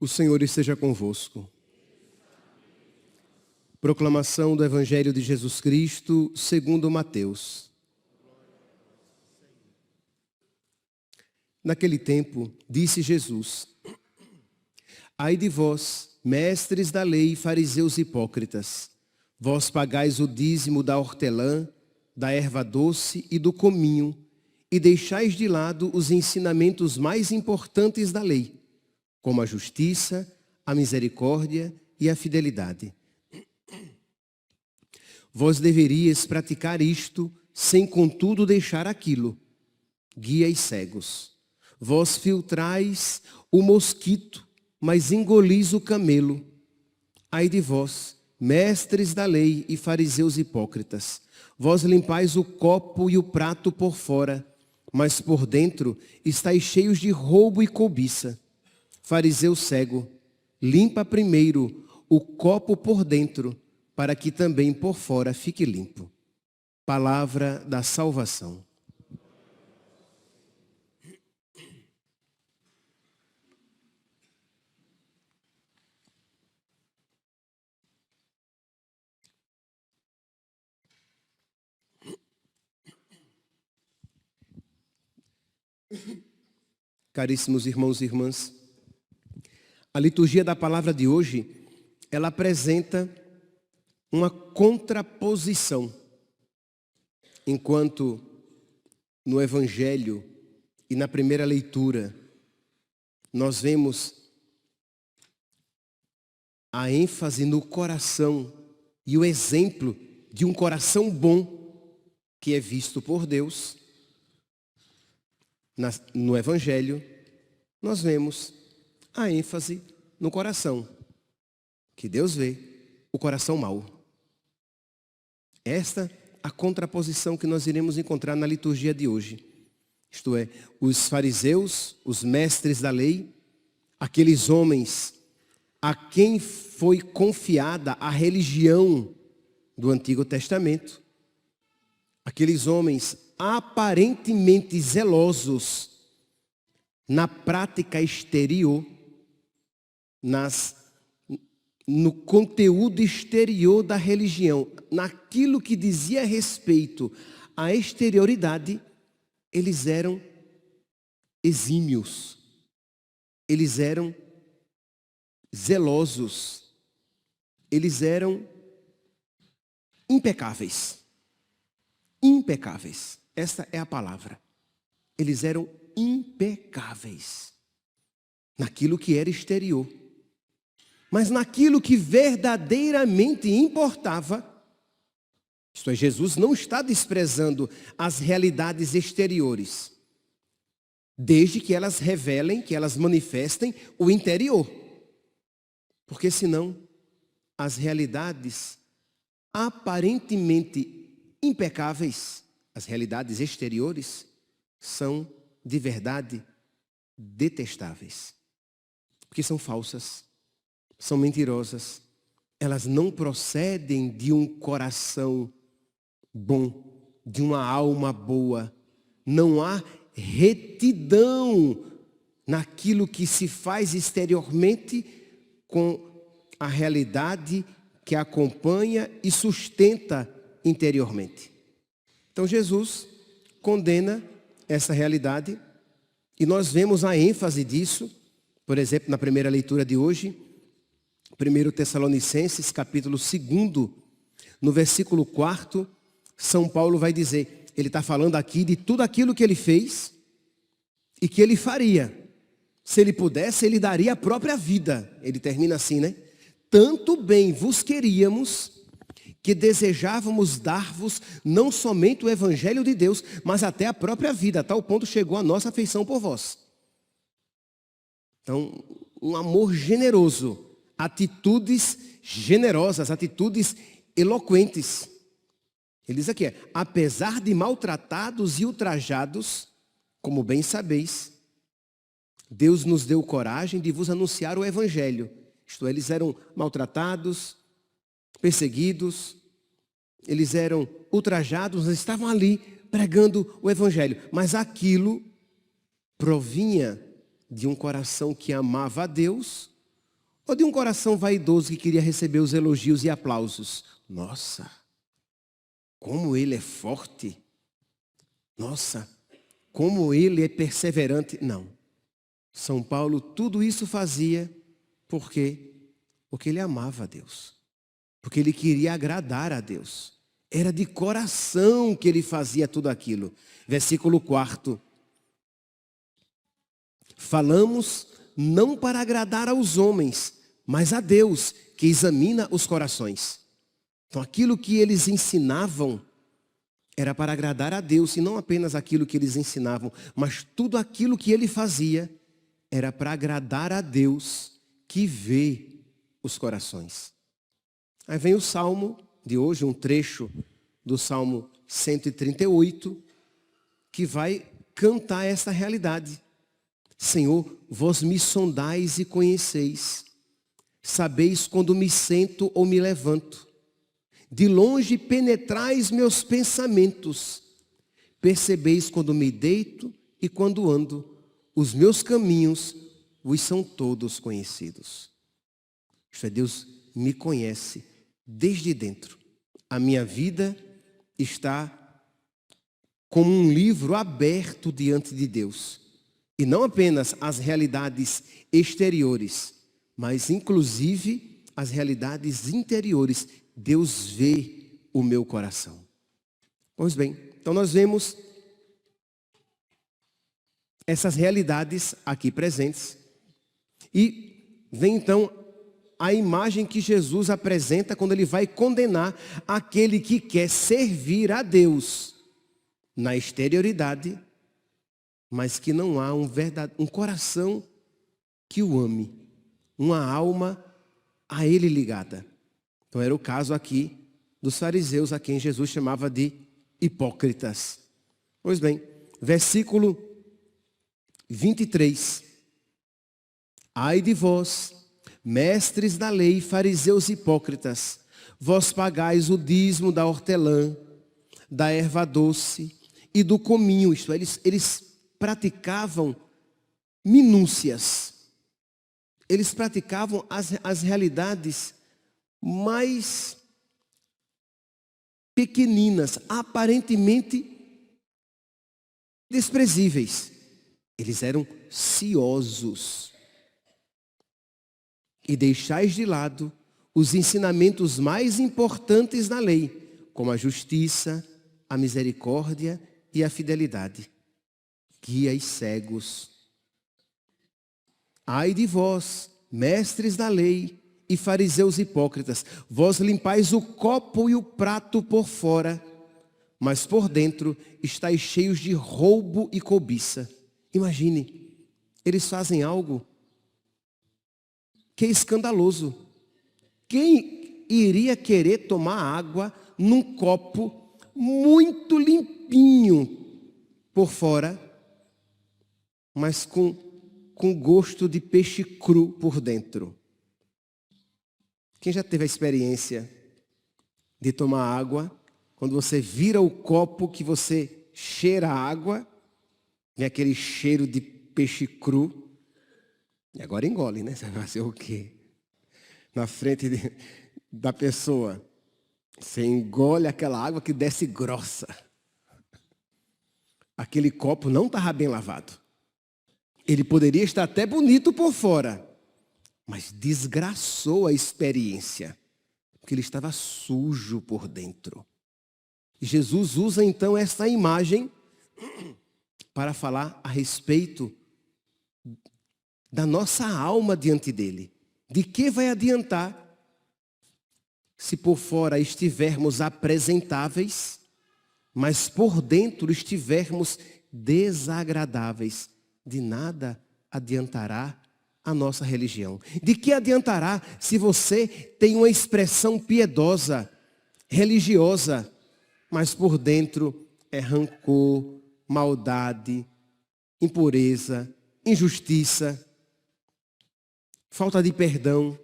O Senhor esteja convosco. Proclamação do Evangelho de Jesus Cristo, segundo Mateus. Naquele tempo, disse Jesus: Ai de vós, mestres da lei, fariseus hipócritas, vós pagais o dízimo da hortelã, da erva doce e do cominho, e deixais de lado os ensinamentos mais importantes da lei, como a justiça, a misericórdia e a fidelidade. Vós deveríeis praticar isto, sem contudo deixar aquilo. Guias cegos, vós filtrais o mosquito, mas engolis o camelo. Ai de vós, mestres da lei e fariseus hipócritas, vós limpais o copo e o prato por fora, mas por dentro estáis cheios de roubo e cobiça. Fariseu cego, limpa primeiro o copo por dentro, para que também por fora fique limpo. Palavra da salvação. Caríssimos irmãos e irmãs, a liturgia da palavra de hoje, ela apresenta uma contraposição. Enquanto no Evangelho e na primeira leitura, nós vemos a ênfase no coração e o exemplo de um coração bom que é visto por Deus. No Evangelho, nós vemos a ênfase no coração, que Deus vê o coração mau. Esta a contraposição que nós iremos encontrar na liturgia de hoje. Isto é, os fariseus, os mestres da lei, aqueles homens a quem foi confiada a religião do Antigo Testamento, aqueles homens aparentemente zelosos na prática exterior, no conteúdo exterior da religião, naquilo que dizia respeito à exterioridade, eles eram exímios, eles eram zelosos, eles eram impecáveis. Impecáveis, esta é a palavra. Eles eram impecáveis naquilo que era exterior. Mas naquilo que verdadeiramente importava, isto é, Jesus não está desprezando as realidades exteriores, desde que elas revelem, que elas manifestem o interior. Porque senão, as realidades aparentemente impecáveis, as realidades exteriores, são de verdade detestáveis. Porque são falsas. São mentirosas, elas não procedem de um coração bom, de uma alma boa. Não há retidão naquilo que se faz exteriormente com a realidade que acompanha e sustenta interiormente. Então Jesus condena essa realidade e nós vemos a ênfase disso, por exemplo, na primeira leitura de hoje, 1 Tessalonicenses, capítulo 2, no versículo 4, São Paulo vai dizer, ele está falando aqui de tudo aquilo que ele fez e que ele faria. Se ele pudesse, ele daria a própria vida. Ele termina assim, né? Tanto bem vos queríamos, que desejávamos dar-vos não somente o Evangelho de Deus, mas até a própria vida. A tal ponto chegou a nossa afeição por vós. Então, um amor generoso. Atitudes generosas, atitudes eloquentes. Ele diz aqui, apesar de maltratados e ultrajados, Como bem sabeis, Deus nos deu coragem de vos anunciar o evangelho. Isto é, eles eram maltratados, perseguidos, eles eram ultrajados, eles estavam ali pregando o evangelho. Mas aquilo provinha de um coração que amava a Deus ou de um coração vaidoso que queria receber os elogios e aplausos? Nossa, como ele é forte. Nossa, como ele é perseverante. Não. São Paulo tudo isso fazia porque ele amava a Deus. Porque ele queria agradar a Deus. Era de coração que ele fazia tudo aquilo. Versículo 4. Falamos não para agradar aos homens, mas a Deus, que examina os corações. Então aquilo que eles ensinavam era para agradar a Deus, e não apenas aquilo que eles ensinavam, mas tudo aquilo que ele fazia era para agradar a Deus, que vê os corações. Aí vem o Salmo de hoje, um trecho do Salmo 138, que vai cantar essa realidade. Senhor, vós me sondais e conheceis. Sabeis quando me sento ou me levanto. De longe penetrais meus pensamentos. Percebeis quando me deito e quando ando. Os meus caminhos vos são todos conhecidos. Isto é, Deus me conhece desde dentro. A minha vida está como um livro aberto diante de Deus. E não apenas as realidades exteriores, mas inclusive as realidades interiores. Deus vê o meu coração. Pois bem, então nós vemos essas realidades aqui presentes. E vem então a imagem que Jesus apresenta quando ele vai condenar aquele que quer servir a Deus na exterioridade, mas que não há um coração que o ame, uma alma a ele ligada. Então era o caso aqui dos fariseus, a quem Jesus chamava de hipócritas. Pois bem, versículo 23. Ai de vós, mestres da lei, fariseus hipócritas, vós pagais o dízimo da hortelã, da erva doce e do cominho. Isto é, eles praticavam minúcias. Eles praticavam as realidades mais pequeninas, aparentemente desprezíveis. Eles eram ciosos. E deixais de lado os ensinamentos mais importantes da lei, como a justiça, a misericórdia e a fidelidade. Guias cegos. Ai de vós, mestres da lei e fariseus hipócritas, vós limpais o copo e o prato por fora, mas por dentro estáis cheios de roubo e cobiça. Imagine, eles fazem algo que é escandaloso. Quem iria querer tomar água num copo muito limpinho por fora, mas com gosto de peixe cru por dentro? Quem já teve a experiência de tomar água, quando você vira o copo que você cheira a água, vem aquele cheiro de peixe cru, e agora engole, né? Você vai fazer o quê? Na frente da pessoa, você engole aquela água que desce grossa. Aquele copo não estava bem lavado. Ele poderia estar até bonito por fora, mas desgraçou a experiência, porque ele estava sujo por dentro. E Jesus usa então essa imagem para falar a respeito da nossa alma diante dele. De que vai adiantar se por fora estivermos apresentáveis, mas por dentro estivermos desagradáveis? De nada adiantará a nossa religião. De que adiantará se você tem uma expressão piedosa, religiosa, mas por dentro é rancor, maldade, impureza, injustiça, falta de perdão.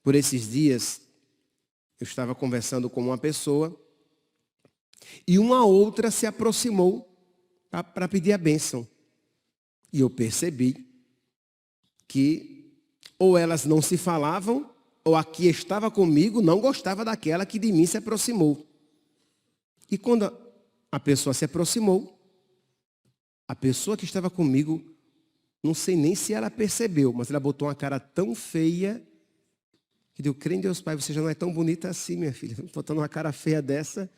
Por esses dias, eu estava conversando com uma pessoa e uma outra se aproximou para pedir a bênção. E eu percebi que ou elas não se falavam, ou a que estava comigo não gostava daquela que de mim se aproximou. E quando a pessoa se aproximou, a pessoa que estava comigo, não sei nem se ela percebeu, mas ela botou uma cara tão feia, que deu, crê em Deus Pai, você já não é tão bonita assim, minha filha. Botando uma cara feia dessa,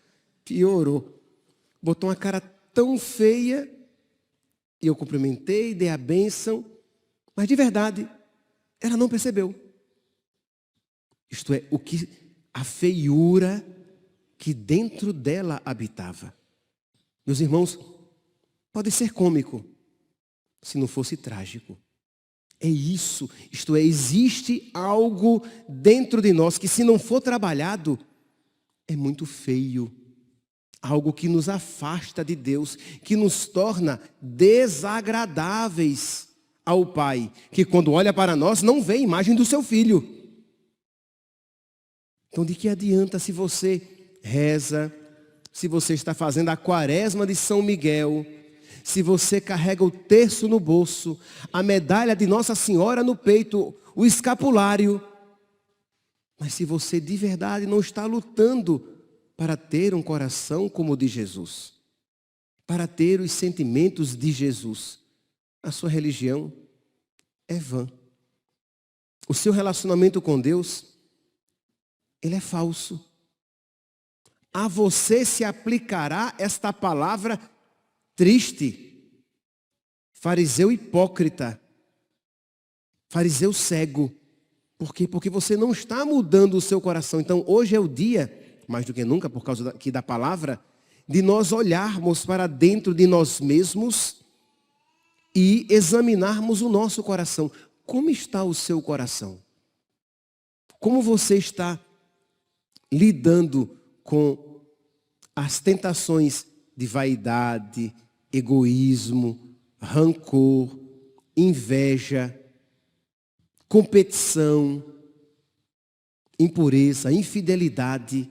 piorou. Botou uma cara tão feia, e eu cumprimentei, dei a bênção, mas de verdade, ela não percebeu. Isto é, a feiura que dentro dela habitava. Meus irmãos, pode ser cômico, se não fosse trágico. É isso, isto é, existe algo dentro de nós que, se não for trabalhado, é muito feio. Algo que nos afasta de Deus, que nos torna desagradáveis ao Pai, que quando olha para nós não vê a imagem do seu filho. Então, de que adianta se você reza, se você está fazendo a quaresma de São Miguel, se você carrega o terço no bolso, a medalha de Nossa Senhora no peito, o escapulário, mas se você de verdade não está lutando para ter um coração como o de Jesus, para ter os sentimentos de Jesus, a sua religião é vã. O seu relacionamento com Deus, ele é falso. A você se aplicará esta palavra triste: fariseu hipócrita, fariseu cego. Por quê? Porque você não está mudando o seu coração. Então, hoje é o dia, mais do que nunca, por causa aqui da palavra, de nós olharmos para dentro de nós mesmos e examinarmos o nosso coração. Como está o seu coração? Como você está lidando com as tentações de vaidade, egoísmo, rancor, inveja, competição, impureza, infidelidade?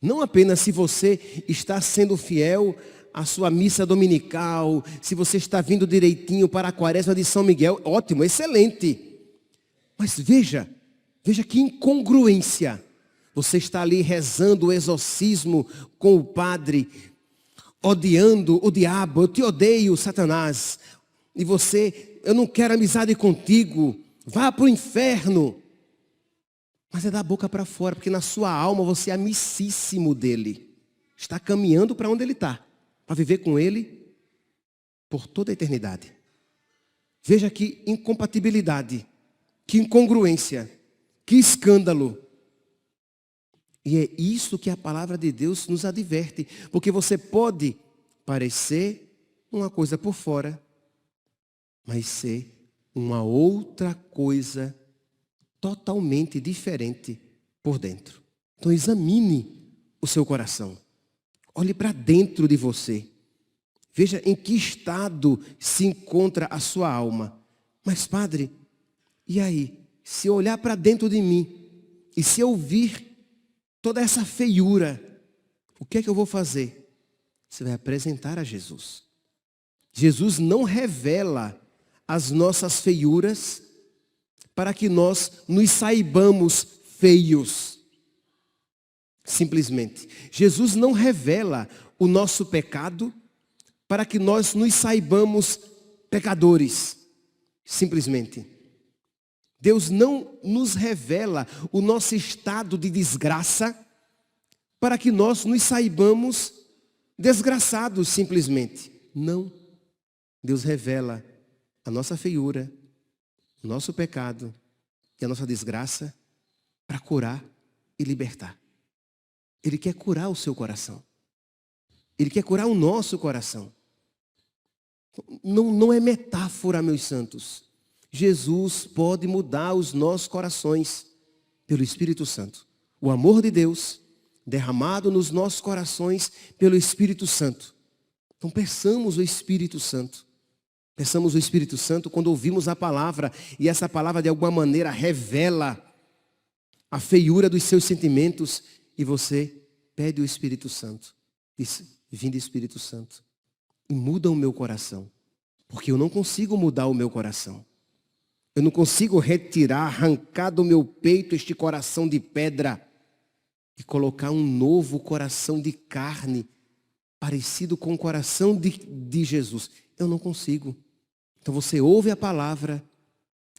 Não apenas se você está sendo fiel à sua missa dominical, se você está vindo direitinho para a quaresma de São Miguel, ótimo, excelente. Mas veja que incongruência. Você está ali rezando o exorcismo com o padre, odiando o diabo, eu te odeio, Satanás. E você, eu não quero amizade contigo, vá para o inferno. Mas é da boca para fora, porque na sua alma você é amicíssimo dele. Está caminhando para onde ele está, para viver com ele por toda a eternidade. Veja que incompatibilidade, que incongruência, que escândalo. E é isso que a palavra de Deus nos adverte. Porque você pode parecer uma coisa por fora, mas ser uma outra coisa totalmente diferente por dentro. Então examine o seu coração. Olhe para dentro de você. Veja em que estado se encontra a sua alma. Mas, padre, e aí? Se eu olhar para dentro de mim e se eu vir toda essa feiura, o que é que eu vou fazer? Você vai apresentar a Jesus. Jesus não revela as nossas feiuras para que nós nos saibamos feios. Simplesmente. Jesus não revela o nosso pecado para que nós nos saibamos pecadores. Simplesmente. Deus não nos revela o nosso estado de desgraça para que nós nos saibamos desgraçados simplesmente. Não. Deus revela a nossa feiura, o nosso pecado e a nossa desgraça para curar e libertar. Ele quer curar o seu coração. Ele quer curar o nosso coração. Não é metáfora, meus santos. Jesus pode mudar os nossos corações pelo Espírito Santo. O amor de Deus derramado nos nossos corações pelo Espírito Santo Então peçamos o Espírito Santo. Peçamos o Espírito Santo quando ouvimos a palavra e essa palavra de alguma maneira revela a feiura dos seus sentimentos e você pede o Espírito Santo. Diz, vinde Espírito Santo e muda o meu coração. Porque eu não consigo mudar o meu coração. Eu não consigo retirar, arrancar do meu peito este coração de pedra e colocar um novo coração de carne, parecido com o coração de Jesus. Eu não consigo. Então você ouve a palavra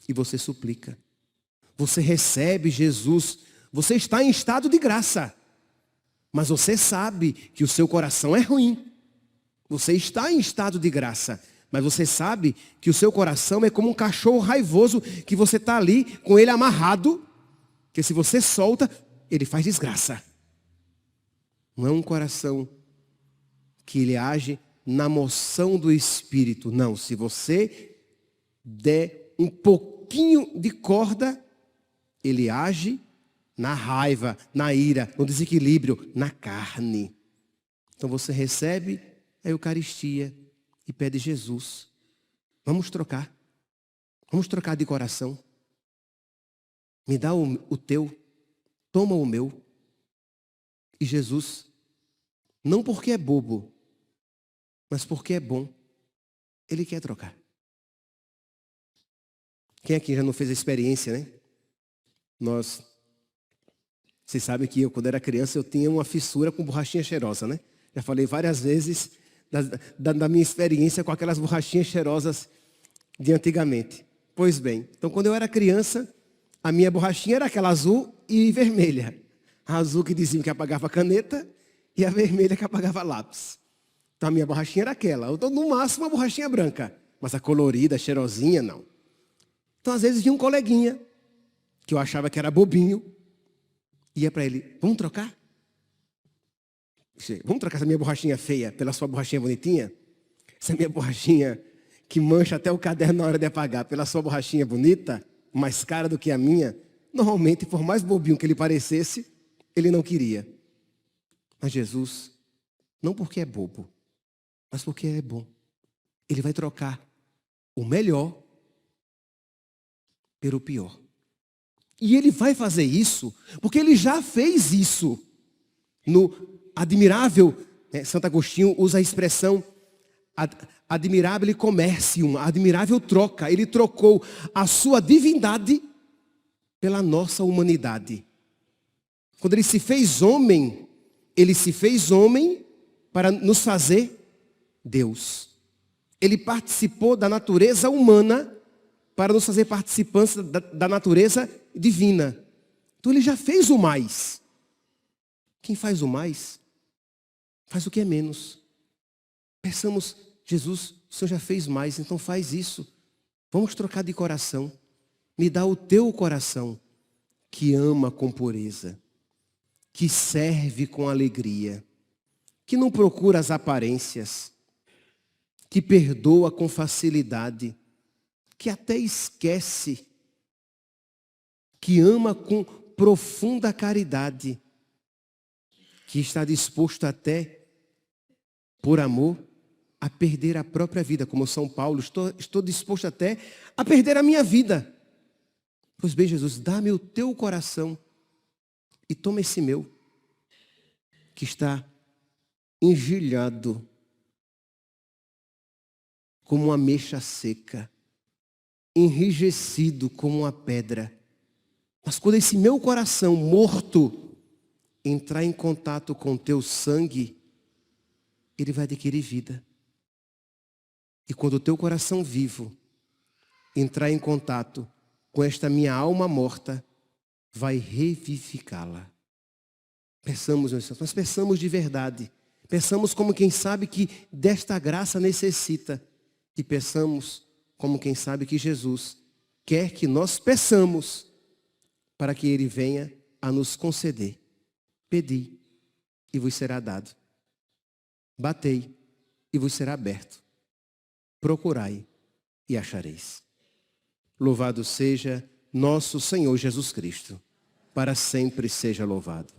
e você suplica. Você recebe Jesus. Você está em estado de graça. Mas você sabe que o seu coração é ruim. Você está em estado de graça. Mas você sabe que o seu coração é como um cachorro raivoso que você está ali com ele amarrado. Que se você solta, ele faz desgraça. Não é um coração que ele age na moção do Espírito. Não, se você der um pouquinho de corda, ele age na raiva, na ira, no desequilíbrio, na carne. Então você recebe a Eucaristia e pede Jesus. Vamos trocar. Vamos trocar de coração. Me dá o teu, toma o meu. E Jesus, não porque é bobo, mas porque é bom, ele quer trocar. Quem aqui já não fez a experiência, né? Vocês sabem que eu, quando era criança, eu tinha uma fissura com borrachinha cheirosa, né? Já falei várias vezes da minha experiência com aquelas borrachinhas cheirosas de antigamente. Pois bem, então quando eu era criança, a minha borrachinha era aquela azul e vermelha. A azul que dizia que apagava caneta e a vermelha que apagava lápis. Então a minha borrachinha era aquela. Ou no máximo uma borrachinha branca. Mas a colorida, a cheirosinha, não. Então às vezes vinha um coleguinha, que eu achava que era bobinho, ia para ele, vamos trocar? Vamos trocar essa minha borrachinha feia pela sua borrachinha bonitinha? Essa minha borrachinha que mancha até o caderno na hora de apagar, pela sua borrachinha bonita, mais cara do que a minha. Normalmente, por mais bobinho que ele parecesse, ele não queria. Mas Jesus, não porque é bobo, mas porque é bom. Ele vai trocar o melhor pelo pior. E ele vai fazer isso, porque ele já fez isso. No admirável, Santo Agostinho usa a expressão admirável commercium, admirável troca. Ele trocou a sua divindade pela nossa humanidade. Quando ele se fez homem para nos fazer Deus. Ele participou da natureza humana para nos fazer participantes da natureza divina. Então ele já fez o mais. Quem faz o mais, faz o que é menos. Peçamos, Jesus, o Senhor já fez mais, então faz isso. Vamos trocar de coração. Me dá o teu coração, que ama com pureza, que serve com alegria, que não procura as aparências, que perdoa com facilidade, que até esquece, que ama com profunda caridade, que está disposto até, por amor, a perder a própria vida, como São Paulo, estou disposto até a perder a minha vida. Pois bem, Jesus, dá-me o teu coração e toma esse meu, que está engilhado como uma ameixa seca, enrijecido como uma pedra. Mas quando esse meu coração morto entrar em contato com o teu sangue, ele vai adquirir vida. E quando o teu coração vivo entrar em contato com esta minha alma morta, vai revivificá-la. Peçamos, meus irmãos, mas peçamos de verdade. Peçamos como quem sabe que desta graça necessita. E peçamos como quem sabe que Jesus quer que nós peçamos para que Ele venha a nos conceder. Pedi e vos será dado. Batei e vos será aberto. Procurai e achareis. Louvado seja nosso Senhor Jesus Cristo. Para sempre seja louvado.